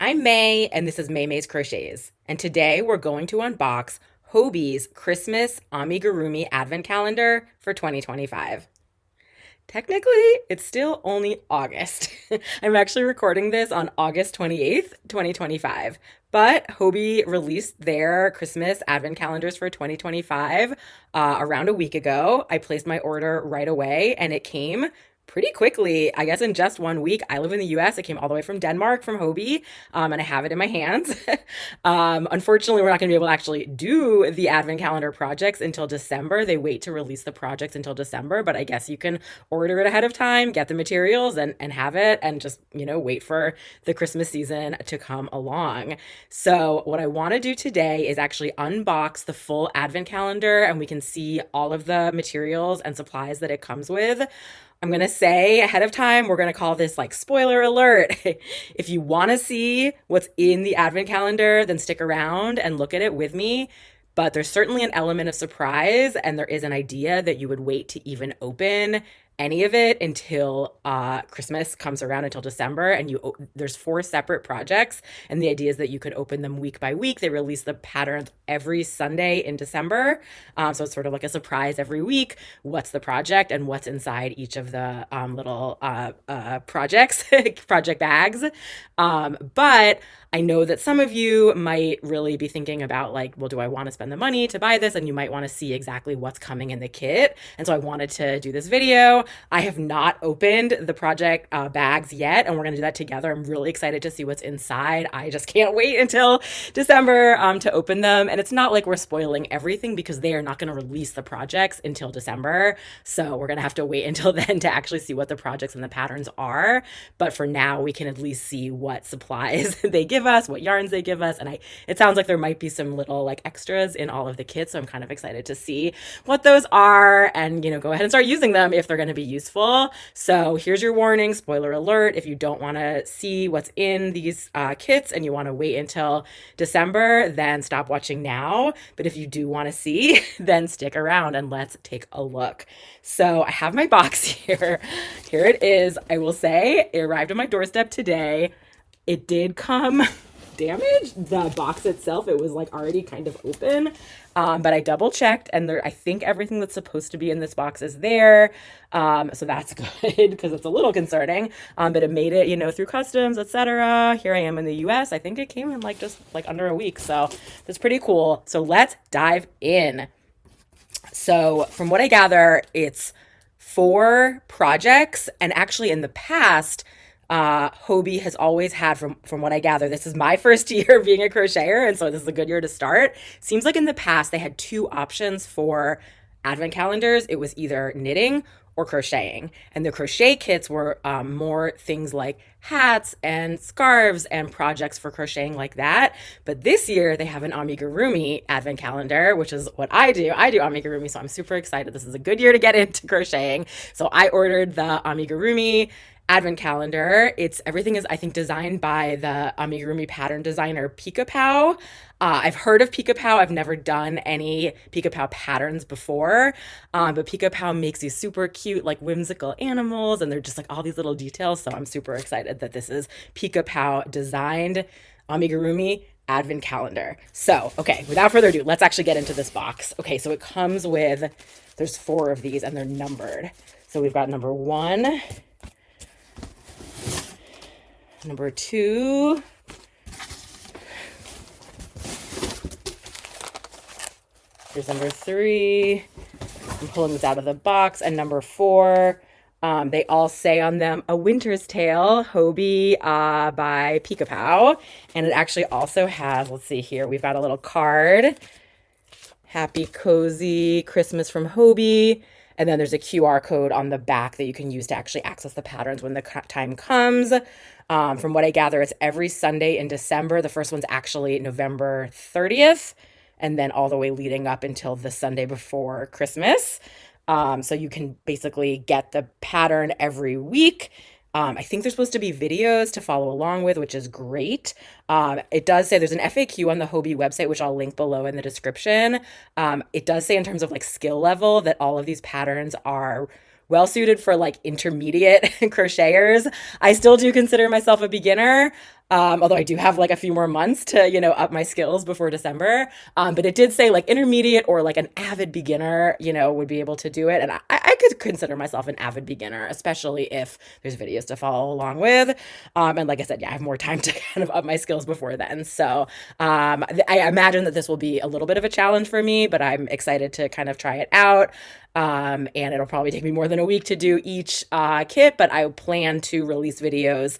I'm May, and this is May's Crochets. And today we're going to unbox Hobbie's Christmas Amigurumi Advent Calendar for 2025. Technically, it's still only August. I'm actually recording this on August 28th, 2025. But Hobbii released their Christmas Advent calendars for 2025 around a week ago. I placed my order right away and it came pretty quickly. I guess in just 1 week. I live in the US. It came all the way from Denmark from Hobbii, and I have it in my hands. Unfortunately, we're not going to be able to actually do the Advent calendar projects until December. They wait to release the projects until December, but I guess you can order it ahead of time, get the materials, and have it, and just, wait for the Christmas season to come along. So, what I want to do today is actually unbox the full Advent calendar, and we can see all of the materials and supplies that it comes with. I'm going to say ahead of time, we're going to call this like spoiler alert. If you want to see what's in the Advent calendar, then stick around and look at it with me. But there's certainly an element of surprise, and there is an idea that you would wait to even open any of it until Christmas comes around, until December. And there's 4 separate projects, and the idea is that you could open them week by week. They release the patterns every Sunday in December, so it's sort of like a surprise every week. What's the project and what's inside each of the little projects, project bags. But I know that some of you might really be thinking about like, well, do I want to spend the money to buy this? And you might want to see exactly what's coming in the kit. And so I wanted to do this video. I have not opened the project bags yet, and we're going to do that together. I'm really excited to see what's inside. I just can't wait until December to open them. And it's not like we're spoiling everything because they are not going to release the projects until December. So we're going to have to wait until then to actually see what the projects and the patterns are. But for now, we can at least see what supplies they give us, what yarns they give us. And it sounds like there might be some little like extras in all of the kits. So I'm kind of excited to see what those are and, go ahead and start using them if they're going to be useful. So here's your warning, spoiler alert. If you don't want to see what's in these kits and you want to wait until December, then stop watching now. But if you do want to see, then stick around and let's take a look. So I have my box here. Here it is. I will say it arrived on my doorstep today. It did come damaged. The box itself, it was like already kind of open. But I double checked, and I think everything that's supposed to be in this box is there. So that's good because it's a little concerning. But it made it, through customs, etc. Here I am in the US. I think it came in just under a week. So that's pretty cool. So let's dive in. So from what I gather, it's 4 projects, and actually in the past, Hobbii has always had, from what I gather, this is my first year being a crocheter, and so this is a good year to start. Seems like in the past they had 2 options for advent calendars. It was either knitting or crocheting, and the crochet kits were more things like hats and scarves and projects for crocheting like that. But this year they have an amigurumi advent calendar, which is what I do. I do amigurumi, so I'm super excited. This is a good year to get into crocheting. So I ordered the amigurumi advent calendar. Everything is, I think, designed by the amigurumi pattern designer Pica Pau. I've heard of Pica Pau. I've never done any Pica Pau patterns before, but Pica Pau makes these super cute, like whimsical animals, and they're just like all these little details. So I'm super excited that this is Pica Pau designed amigurumi advent calendar. So, okay, without further ado, let's actually get into this box. Okay, so it comes with, there's 4 of these, and they're numbered. So we've got number 1, number 2, here's number 3. I'm pulling this out of the box, and number 4. They all say on them A Winter's Tale, Hobbii by Pica Pau. And it actually also has, let's see here, we've got a little card. Happy Cozy Christmas from Hobbii. And then there's a QR code on the back that you can use to actually access the patterns when the time comes. From what I gather, it's every Sunday in December. The first one's actually November 30th, and then all the way leading up until the Sunday before Christmas. So you can basically get the pattern every week. I think there's supposed to be videos to follow along with, which is great. It does say there's an FAQ on the Hobbii website, which I'll link below in the description. It does say in terms of like skill level that all of these patterns are well suited for like intermediate crocheters. I still do consider myself a beginner. Although I do have like a few more months to, up my skills before December. But it did say like intermediate or like an avid beginner, would be able to do it. And I could consider myself an avid beginner, especially if there's videos to follow along with. And like I said, yeah, I have more time to kind of up my skills before then. So I imagine that this will be a little bit of a challenge for me, but I'm excited to kind of try it out. And it'll probably take me more than a week to do each kit, but I plan to release videos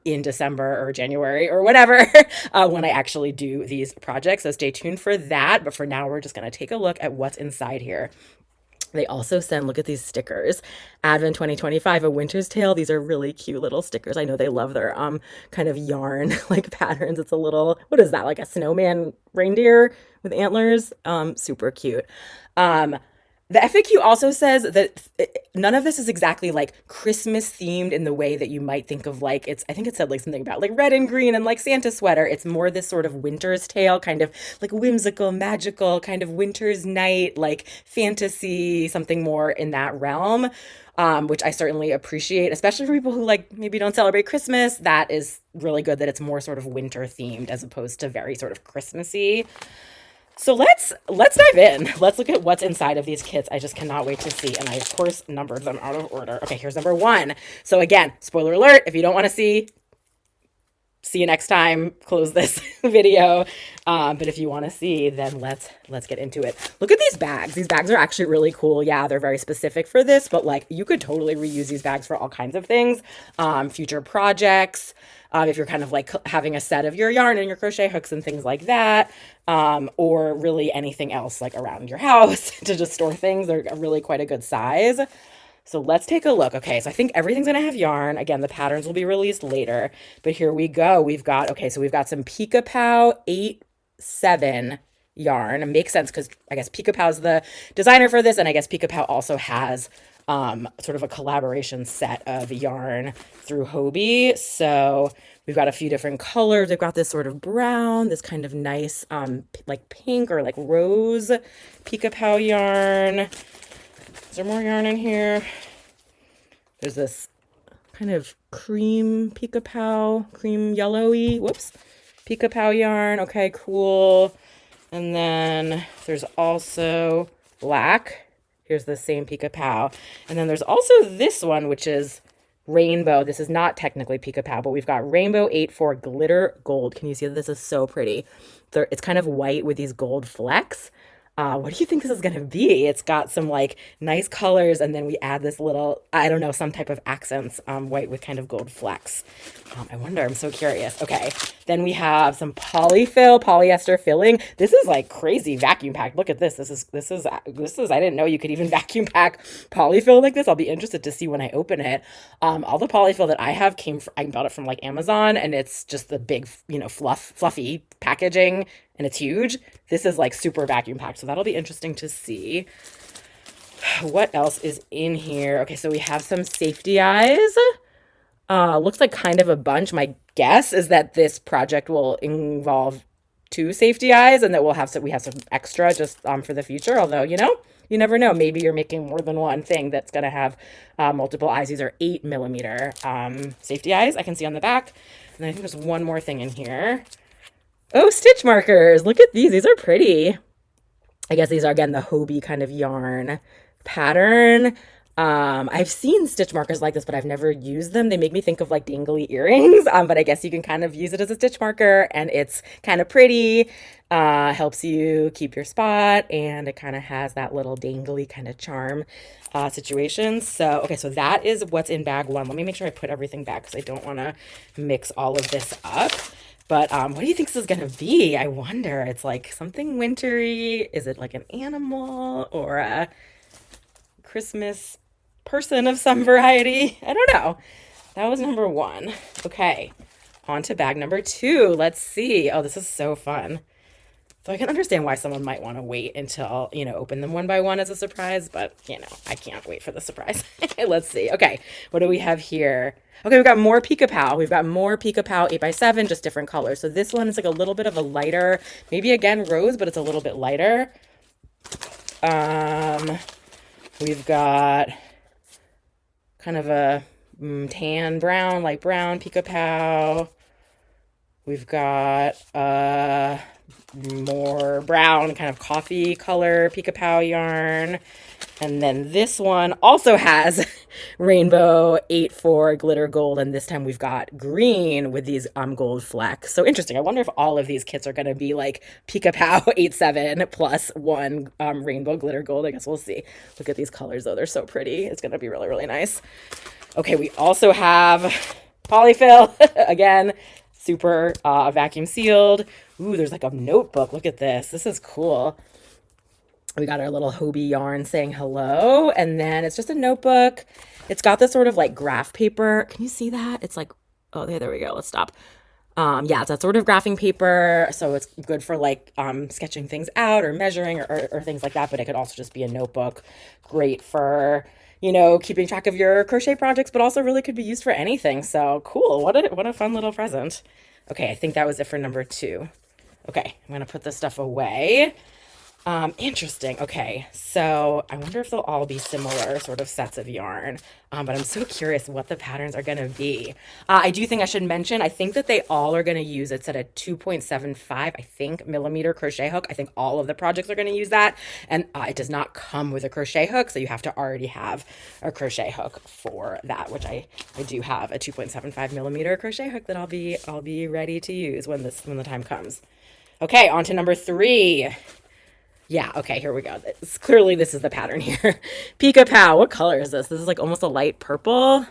in December or January or whatever when I actually do these projects. So stay tuned for that. But for now, we're just going to take a look at what's inside here. They also send, look at these stickers. Advent 2025, A Winter's Tale. These are really cute little stickers. I know they love their kind of yarn like patterns. It's a little, what is that? Like a snowman reindeer with antlers. Super cute. The FAQ also says that none of this is exactly like Christmas themed in the way that you might think of like I think it said like something about like red and green and like Santa sweater. It's more this sort of winter's tale, kind of like whimsical, magical, kind of winter's night, like fantasy, something more in that realm. Which I certainly appreciate, especially for people who like maybe don't celebrate Christmas. That is really good that it's more sort of winter themed as opposed to very sort of Christmassy. So let's dive in. Let's look at what's inside of these kits. I just cannot wait to see. And I, of course, numbered them out of order. Okay, here's number 1. So again, spoiler alert, if you don't want to see you next time, close this video. But if you want to see, then let's get into it. Look at these bags. These bags are actually really cool. Yeah, they're very specific for this, but like you could totally reuse these bags for all kinds of things. Future projects. If you're kind of like having a set of your yarn and your crochet hooks and things like that, or really anything else like around your house to just store things. They're really quite a good size. So let's take a look. Okay, so I think everything's gonna have yarn. Again, the patterns will be released later, but here we go. We've got some Pica Pau 8-7 yarn. It makes sense because I guess Pica Pau's the designer for this, and I guess Pica Pau also has sort of a collaboration set of yarn through Hobbii. So we've got a few different colors. They've got this sort of brown, this kind of nice like pink or like rose Pica Pau yarn. Is there more yarn in here? There's this kind of cream Pica Pau, cream yellowy, whoops, Pica Pau yarn. Okay, cool. And then there's also black. Here's the same Pica Pau. And then there's also this one, which is rainbow. This is not technically Pica Pau, but we've got rainbow 8-4 glitter gold. Can you see that? This is so pretty. It's kind of white with these gold flecks. What do you think this is going to be? It's got some like nice colors, and then we add this little, I don't know, some type of accents, white with kind of gold flecks. I wonder, I'm so curious. Okay, then we have some polyester filling. This is like crazy vacuum packed. Look at this. This is, I didn't know you could even vacuum pack polyfill like this. I'll be interested to see when I open it. All the polyfill that I have I bought it from like Amazon, and it's just the big, fluffy packaging, and it's huge. This is like super vacuum packed, so that'll be interesting to see. What else is in here? Okay, so we have some safety eyes. Looks like kind of a bunch. My guess is that this project will involve 2 safety eyes, and that we have some extra just for the future. Although, you never know. Maybe you're making more than one thing that's going to have multiple eyes. These are 8mm safety eyes I can see on the back. And I think there's one more thing in here. Oh, stitch markers. Look at these. These are pretty. I guess these are, again, the Hobbii kind of yarn pattern. I've seen stitch markers like this, but I've never used them. They make me think of like dangly earrings, but I guess you can kind of use it as a stitch marker, and it's kind of pretty, helps you keep your spot, and it kind of has that little dangly kind of charm situation. So, okay, so that is what's in bag 1. Let me make sure I put everything back because I don't want to mix all of this up. But what do you think this is going to be? I wonder. It's like something wintry. Is it like an animal or a Christmas person of some variety? I don't know. That was number 1. Okay, on to bag number 2. Let's see. Oh, this is so fun. So I can understand why someone might want to wait until, open them one by one as a surprise, but, I can't wait for the surprise. Let's see. Okay, what do we have here? Okay, we've got more Pica Pau. We've got more Pica Pau 8x7, just different colors. So this one is like a little bit of a lighter, maybe again rose, but it's a little bit lighter. We've got kind of a tan brown, light brown Pica Pau. We've got more brown, kind of coffee color Pica Pau yarn. And then this one also has rainbow 8-4 glitter gold, and this time we've got green with these gold flecks. So interesting. I wonder if all of these kits are going to be like Pica Pau 8-7 plus one rainbow glitter gold. I guess we'll see. Look at these colors though. They're so pretty. It's going to be really, really nice. Okay, we also have polyfill again, super vacuum sealed. Ooh, there's like a notebook. Look at this. This is cool. We got our little Hobbii yarn saying hello, and then it's just a notebook. It's got this sort of like graph paper. Can you see that? It's like, oh, there we go. Let's stop. Yeah, it's that sort of graphing paper, so it's good for like sketching things out or measuring or things like that, but it could also just be a notebook. Great for, you know, keeping track of your crochet projects, but also really could be used for anything. So cool. What a fun little present. Okay, I think that was it for number 2. Okay, I'm gonna put this stuff away. Interesting. Okay, so I wonder if they'll all be similar sort of sets of yarn, but I'm so curious what the patterns are going to be. I do think I should mention, I think that they all are going to use, it's at a 2.75, I think, millimeter crochet hook. I think all of the projects are going to use that, and it does not come with a crochet hook, so you have to already have a crochet hook for that, which I do have a 2.75 millimeter crochet hook that I'll be ready to use when the time comes. Okay, on to number 3. Yeah, okay, here we go. Clearly, this is the pattern here. Pica Pau. What color is this? This is like almost a light purple.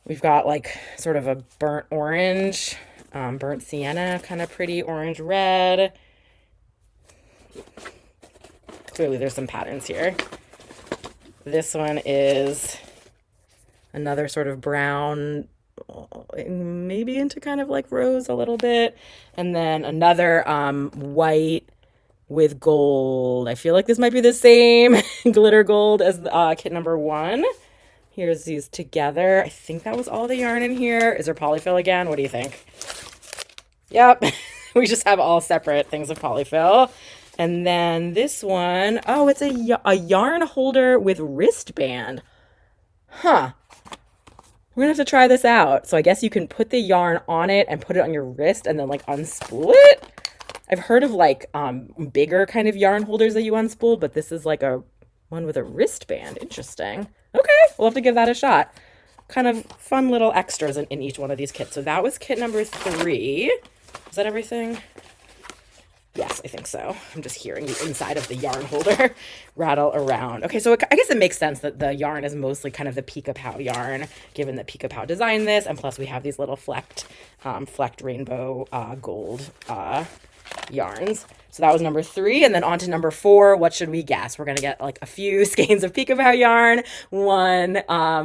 We've got like sort of a burnt orange, burnt sienna, kind of pretty orange red. Clearly, there's some patterns here. This one is another sort of brown, maybe into kind of like rose a little bit. And then another white with gold. I feel like this might be the same glitter gold as kit number 1. Here's these together. I think that was all the yarn in here. Is there polyfill again? What do you think? Yep. We just have all separate things of polyfill. And then this one, oh, it's a yarn holder with wristband. Huh. We're gonna have to try this out. So I guess you can put the yarn on it and put it on your wrist and then like unspool it. I've heard of like bigger kind of yarn holders that you unspool, but this is like a one with a wristband. Interesting. Okay, we'll have to give that a shot. Kind of fun little extras in each one of these kits. So that was kit number 3. Is that everything? Yes, I think so. I'm just hearing the inside of the yarn holder rattle around. Okay, so I guess it makes sense that the yarn is mostly kind of the Pica Pau yarn, given that Pica Pau designed this, and plus we have these little flecked rainbow gold yarns. So that was number 3, and then on to number 4. What should we guess? We're gonna get like a few skeins of Pica Pau yarn, one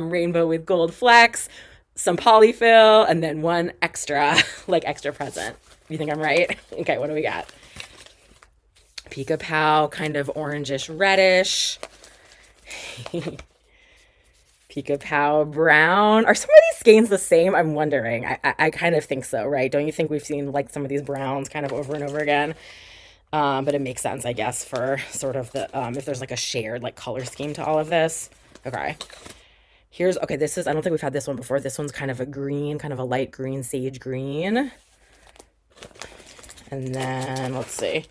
rainbow with gold flecks, some polyfill, and then one extra, like extra present. You think I'm right? Okay, what do we got? Pica Pau, kind of orangish reddish. Pica Pau brown. Are some of these skeins the same? I'm wondering. I kind of think so, right? Don't you think we've seen like some of these browns kind of over and over again? But it makes sense, I guess, for sort of the if there's like a shared like color scheme to all of this. Okay. Okay, this is, I don't think we've had this one before. This one's kind of a green, kind of a light green, sage green. And then let's see.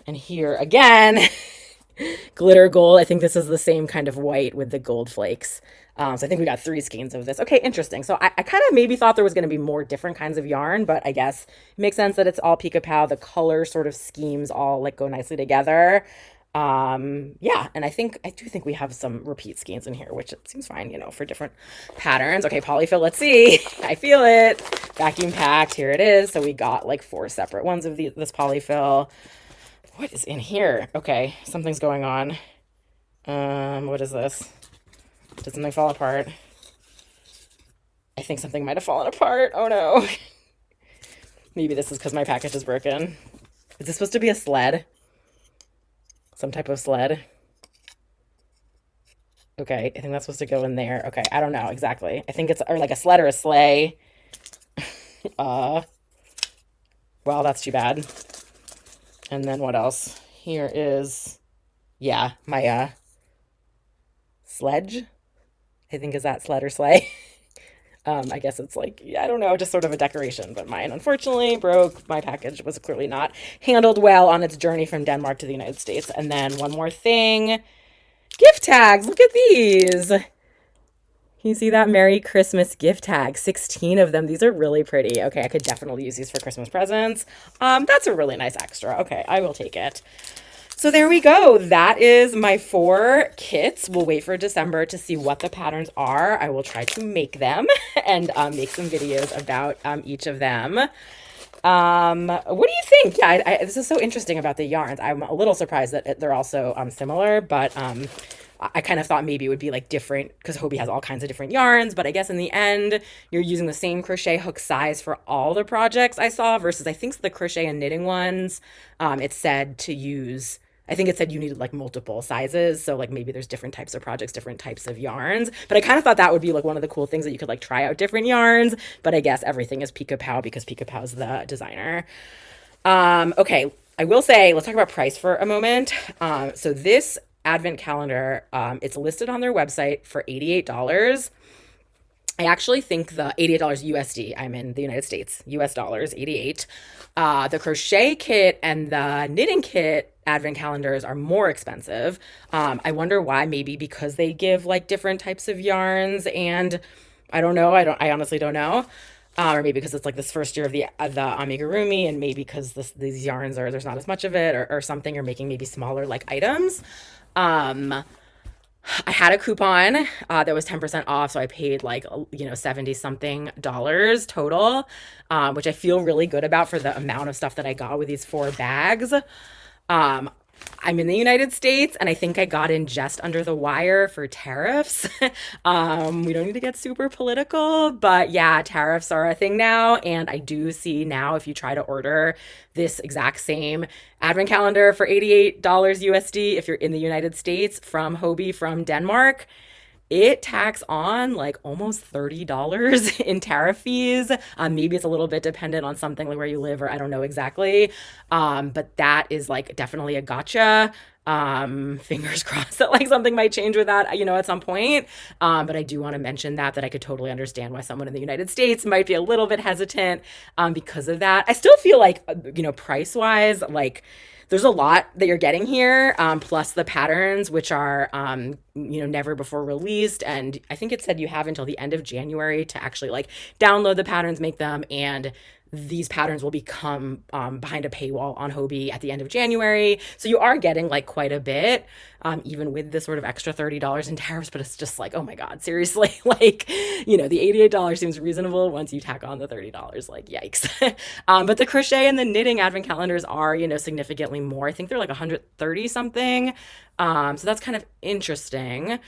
And here again, glitter gold. I think this is the same kind of white with the gold flakes. So I think we got 3 skeins of this. Okay, interesting. So I kind of maybe thought there was going to be more different kinds of yarn, but I guess it makes sense that it's all Pica Pau. The color sort of schemes all like go nicely together. Yeah, and I do think we have some repeat skeins in here, which it seems fine, you know, for different patterns. Okay, polyfill, let's see. I feel it. Vacuum packed. Here it is. So we got like 4 separate ones of this polyfill. What is in here? Okay, something's going on. What is this? Did something fall apart? I think something might have fallen apart. Oh no. Maybe this is because my package is broken. Is this supposed to be a sled? Some type of sled? Okay, I think that's supposed to go in there. Okay, I don't know exactly. I think it's or like a sled or a sleigh. Well, that's too bad. And then what else? Here is, yeah, my sledge. I think is that sled or sleigh. I guess it's like, I don't know, just sort of a decoration, but mine unfortunately broke. My package was clearly not handled well on its journey from Denmark to the United States. And then one more thing, gift tags. Look at these. Can you see that? Merry Christmas gift tag. 16 of them. These are really pretty. Okay, I could definitely use these for Christmas presents. That's a really nice extra. Okay, I will take it. So there we go. That is my 4 kits. We'll wait for December to see what the patterns are. I will try to make them and make some videos about each of them. What do you think? Yeah, this is so interesting about the yarns. I'm a little surprised that they're also similar, but I kind of thought maybe it would be like different because Hobbii has all kinds of different yarns, but I guess in the end, you're using the same crochet hook size for all the projects I saw versus I think the crochet and knitting ones, it said to use, I think it said you needed like multiple sizes. So like maybe there's different types of projects, different types of yarns. But I kind of thought that would be like one of the cool things that you could like try out different yarns. But I guess everything is Pica Pau because Pica Pau is the designer. Okay, I will say, let's talk about price for a moment. So this advent calendar, it's listed on their website for $88. I actually think the $88 USD, I'm in the United States, US dollars, 88. The crochet kit and the knitting kit advent calendars are more expensive. I wonder why, maybe because they give like different types of yarns and I don't know. I honestly don't know. Or maybe because it's like this first year of the amigurumi and maybe because these yarns there's not as much of it or something, or making maybe smaller like items. I had a coupon that was 10% off, so I paid like 70 something dollars total, which I feel really good about for the amount of stuff that I got with these 4 bags. I'm in the United States and I think I got in just under the wire for tariffs. We don't need to get super political, but yeah, tariffs are a thing now. And I do see now if you try to order this exact same advent calendar for $88 USD, if you're in the United States from Hobbii from Denmark, it tacks on like almost $30 in tariff fees. Maybe it's a little bit dependent on something like where you live, or I don't know exactly. But that is like definitely a gotcha. Fingers crossed that like something might change with that, at some point. But I do want to mention that I could totally understand why someone in the United States might be a little bit hesitant, because of that. I still feel like, price wise, like, there's a lot that you're getting here, plus the patterns, which are, never before released. And I think it said you have until the end of January to actually like download the patterns, make them, and these patterns will become behind a paywall on Hobbii at the end of January. So you are getting like quite a bit, even with this sort of extra $30 in tariffs, but it's just like, oh my God, seriously, like, the $88 seems reasonable once you tack on the $30, like yikes. But the crochet and the knitting advent calendars are, significantly more. I think they're like 130 something. So that's kind of interesting.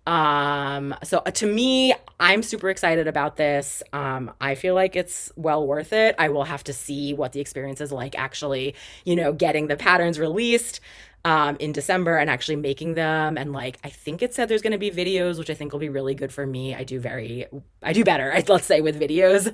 So to me, I'm super excited about this. I feel like it's well worth it. I will have to see what the experience is like actually, getting the patterns released in December and actually making them. And like, I think it said there's going to be videos, which I think will be really good for me. I do better, let's say, with videos,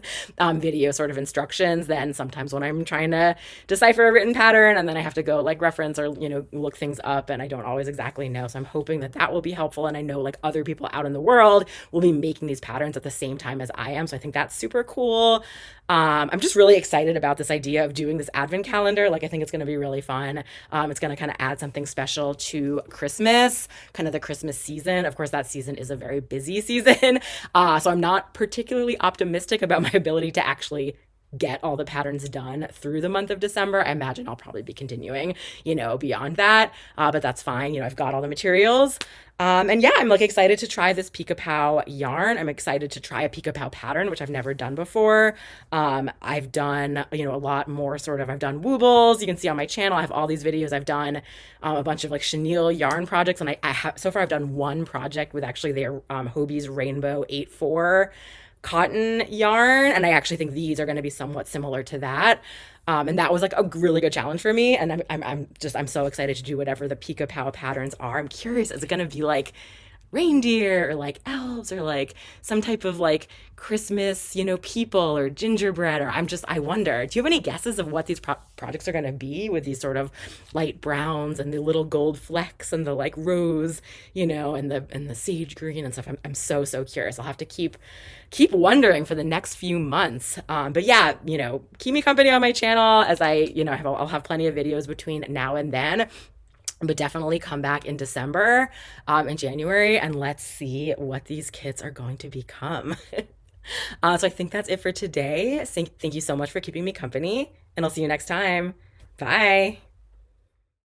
video sort of instructions than sometimes when I'm trying to decipher a written pattern and then I have to go like reference or, look things up and I don't always exactly know. So I'm hoping that will be helpful. And I know like other people out in the world will be making these patterns at the same time as I am. So I think that's super cool. I'm just really excited about this idea of doing this advent calendar. Like, I think it's going to be really fun. It's going to kind of add something special to Christmas, kind of the Christmas season. Of course, that season is a very busy season. So I'm not particularly optimistic about my ability to actually get all the patterns done through the month of December. I imagine I'll probably be continuing, beyond that. But that's fine. I've got all the materials. And yeah, I'm like excited to try this Pica Pau yarn. I'm excited to try a Pica Pau pattern, which I've never done before. I've done, a lot more I've done woobles. You can see on my channel, I have all these videos. I've done a bunch of like chenille yarn projects. And I have, so far I've done one project with actually their Hobbie's Rainbow 8-4 cotton yarn, and I actually think these are going to be somewhat similar to that. And that was like a really good challenge for me, and I'm so excited to do whatever the Pica Pau patterns are. I'm curious, is it going to be like reindeer or like elves or like some type of like Christmas, people or gingerbread. Or I wonder, do you have any guesses of what these projects are going to be with these sort of light browns and the little gold flecks and the like rose, and the sage green and stuff? I'm so curious. I'll have to keep wondering for the next few months. But yeah, keep me company on my channel as I'll have plenty of videos between now and then. But definitely come back in December and January, and let's see what these kits are going to become. So I think that's it for today. Thank you so much for keeping me company, and I'll see you next time. Bye.